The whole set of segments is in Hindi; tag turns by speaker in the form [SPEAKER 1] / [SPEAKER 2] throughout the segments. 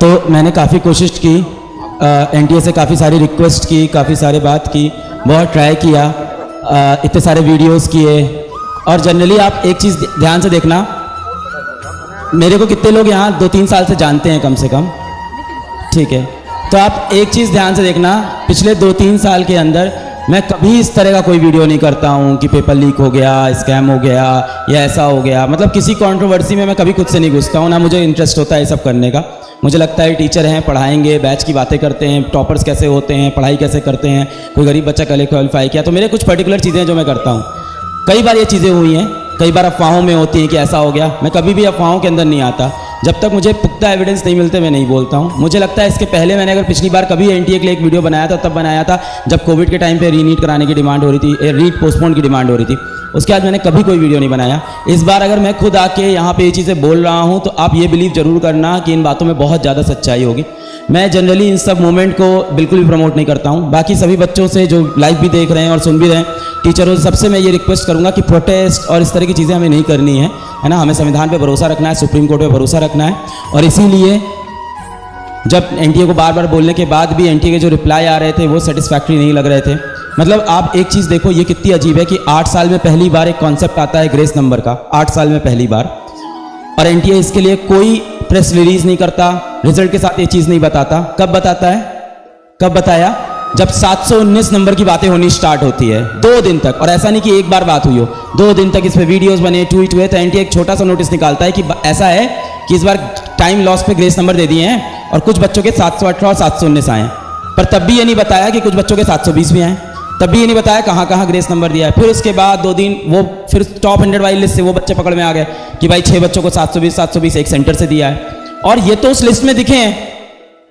[SPEAKER 1] तो मैंने काफ़ी कोशिश की, एनटीए से काफ़ी सारी रिक्वेस्ट की, काफ़ी सारी बात की, बहुत ट्राई किया, इतने सारे वीडियोस किए। और जनरली आप एक चीज़ ध्यान से देखना, मेरे को कितने लोग यहाँ 2-3 साल से जानते हैं कम से कम, ठीक है? तो आप एक चीज़ ध्यान से देखना, पिछले 2-3 साल के अंदर मैं कभी इस तरह का कोई वीडियो नहीं करता हूँ कि पेपर लीक हो गया, स्कैम हो गया या ऐसा हो गया। मतलब किसी कंट्रोवर्सी में मैं कभी खुद से नहीं घुसता हूँ, ना मुझे इंटरेस्ट होता है ये सब करने का। मुझे लगता है टीचर हैं, पढ़ाएंगे, बैच की बातें करते हैं, टॉपर्स कैसे होते हैं, पढ़ाई कैसे करते हैं, कोई गरीब बच्चा कल क्वालिफाई किया, तो मेरे कुछ पर्टिकुलर चीज़ें जो मैं करता हूँ। कई बार ये चीज़ें हुई हैं, कई बार अफवाहों में होती हैं कि ऐसा हो गया। मैं कभी भी अफवाहों के अंदर नहीं आता, जब तक मुझे पुख्ता एविडेंस नहीं मिलते मैं नहीं बोलता हूँ। मुझे लगता है इसके पहले मैंने अगर पिछली बार कभी एनटीए के लिए एक वीडियो बनाया था, तब बनाया था जब कोविड के टाइम पे रीनीट कराने की डिमांड हो रही थी, रीट पोस्टपोन की डिमांड हो रही थी। उसके बाद मैंने कभी कोई वीडियो नहीं बनाया। इस बार अगर मैं खुद आके यहाँ पे ये चीज़ें बोल रहा हूँ तो आप ये बिलीव जरूर करना कि इन बातों में बहुत ज़्यादा सच्चाई होगी। मैं जनरली इन सब मोमेंट को बिल्कुल भी प्रमोट नहीं करता हूँ। बाकी सभी बच्चों से जो लाइव भी देख रहे हैं और सुन भी रहे हैं, टीचरों से सबसे मैं ये रिक्वेस्ट करूँगा कि प्रोटेस्ट और इस तरह की चीज़ें हमें नहीं करनी है ना। हमें संविधान पे भरोसा रखना है, सुप्रीम कोर्ट पे भरोसा रखना है। और इसीलिए जब एनटीए को बार बार बोलने के बाद भी एनटीए के जो रिप्लाई आ रहे थे वो सेटिस्फैक्ट्री नहीं लग रहे थे। मतलब आप एक चीज़ देखो, ये कितनी अजीब है कि 8 साल में पहली बार एक कॉन्सेप्ट आता है ग्रेस नंबर का, 8 साल में पहली बार, और एनटीए इसके लिए कोई प्रेस रिलीज नहीं करता, रिजल्ट के साथ ये चीज़ नहीं बताता। कब बताता है? कब बताया? जब 719 नंबर की बातें होनी स्टार्ट होती है, 2 दिन तक। और ऐसा नहीं कि एक बार बात हुई हो, 2 दिन तक इस पर वीडियोस बने, ट्वीट हुए, तो एनटीए एक छोटा सा नोटिस निकालता है कि ऐसा है कि इस बार टाइम लॉस पे ग्रेस नंबर दे दिए हैं और कुछ बच्चों के 718 और 719 आए हैं। पर तब भी ये नहीं बताया कि कुछ बच्चों के 720 भी आए, तब भी ये नहीं बताया कहाँ कहाँ ग्रेस नंबर दिया है। फिर उसके बाद 2 दिन वो फिर टॉप 100 वाली लिस्ट से वो बच्चे पकड़ में आ गए कि भाई 6 बच्चों को 720 एक सेंटर से दिया है। और ये तो उस लिस्ट में दिखे हैं।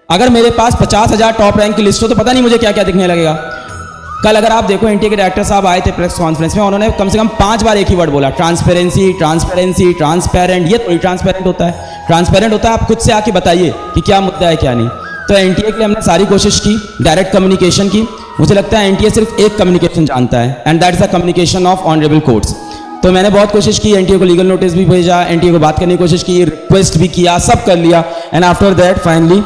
[SPEAKER 1] अगर मेरे पास 50,000 टॉप रैंक की लिस्ट हो तो पता नहीं मुझे क्या क्या दिखने लगेगा। कल अगर आप देखो, एनटीए के डायरेक्टर साहब आए थे प्रेस कॉन्फ्रेंस में, उन्होंने कम से कम 5 बार एक ही वर्ड बोला, ट्रांसपेरेंसी, ट्रांसपेरेंसी, ट्रांसपेरेंट। ये थोड़ी ट्रांसपेरेंट होता है। ट्रांसपेरेंट होता है आप खुद से आके बताइए कि क्या मुद्दा है क्या नहीं। तो एनटीए के लिए हमने सारी कोशिश की, डायरेक्ट कम्युनिकेशन की। मुझे लगता है एनटीए सिर्फ एक कम्युनिकेशन जानता है, and that is the communication of honourable courts. तो मैंने बहुत कोशिश की, एनटीए को लीगल नोटिस भी भेजा, एनटीए को बात करने की कोशिश की, रिक्वेस्ट भी किया, सब कर लिया। एंड आफ्टर दैट फाइनली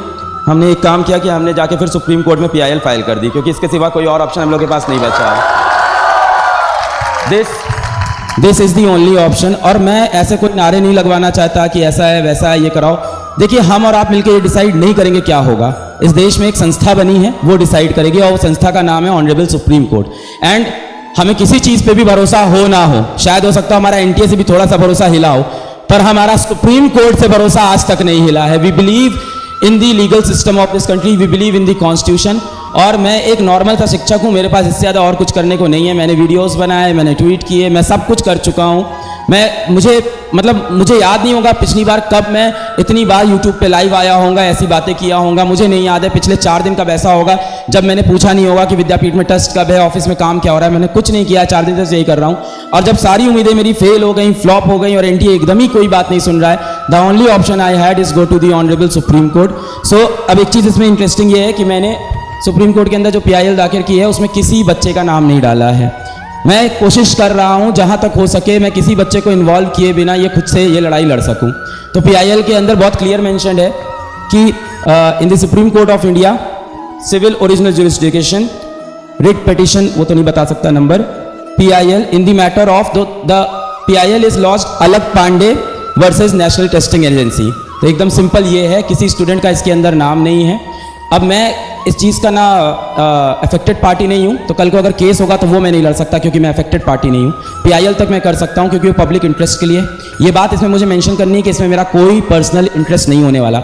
[SPEAKER 1] हमने एक काम किया कि हमने जाके फिर सुप्रीम कोर्ट में पीआईएल फाइल कर दी, क्योंकि इसके सिवा कोई और ऑप्शन हम लोग के पास नहीं बचा है। This is the only option. और मैं ऐसे कोई नारे नहीं लगवाना चाहता कि ऐसा है वैसा है, ये कराओ। देखिए, हम और आप मिलकर ये डिसाइड नहीं करेंगे क्या होगा। इस देश में एक संस्था बनी है, वो डिसाइड करेगी, और वो संस्था का नाम है ऑनरेबल सुप्रीम कोर्ट। एंड हमें किसी चीज पे भी भरोसा हो ना हो, शायद हो सकता है हमारा एनटीए से भी थोड़ा सा भरोसा हिला हो, पर हमारा सुप्रीम कोर्ट से भरोसा आज तक नहीं हिला है। We believe in the legal system of this country, we believe in the constitution. और मैं एक नॉर्मल सा शिक्षक हूँ, मेरे पास इससे ज़्यादा और कुछ करने को नहीं है। मैंने वीडियोस बनाए, मैंने ट्वीट किए, मैं सब कुछ कर चुका हूँ। मुझे याद नहीं होगा पिछली बार कब मैं इतनी बार यूट्यूब पे लाइव आया होगा, ऐसी बातें किया होगा, मुझे नहीं याद है। पिछले 4 दिन कब ऐसा होगा जब मैंने पूछा नहीं होगा कि विद्यापीठ में टेस्ट कब है, ऑफिस में काम क्या हो रहा है। मैंने कुछ नहीं किया, 4 दिन से यही कर रहा हूँ। और जब सारी उम्मीदें मेरी फेल हो गई, फ्लॉप हो गई, और एनटीए एकदम ही कोई बात नहीं सुन रहा है, the only option I had is go to the honourable supreme court. So अब एक चीज़ इसमें इंटरेस्टिंग ये है कि मैंने सुप्रीम कोर्ट के अंदर जो पीआईएल दाखिल की है उसमें किसी बच्चे का नाम नहीं डाला है। मैं कोशिश कर रहा हूं जहां तक हो सके मैं किसी बच्चे को इन्वॉल्व किए बिना ये खुद से ये लड़ाई लड़ सकूं। तो पीआईएल के अंदर बहुत क्लियर मेंशन्ड है कि in the supreme court of India civil original jurisdiction writ petition, वो तो नहीं बता सकता number, PIL in the matter of the PIL is lost Alakh Pandey versus national testing agency. तो एकदम सिंपल ये है, किसी स्टूडेंट का इसके अंदर नाम नहीं है। अब मैं इस चीज़ का ना अफेक्टेड पार्टी नहीं हूँ, तो कल को अगर केस होगा तो वो मैं नहीं लड़ सकता क्योंकि मैं अफेक्टेड पार्टी नहीं हूँ। पीआईएल तक मैं कर सकता हूँ क्योंकि वो पब्लिक इंटरेस्ट के लिए। ये बात इसमें मुझे मेंशन करनी है कि इसमें मेरा कोई पर्सनल इंटरेस्ट नहीं होने वाला।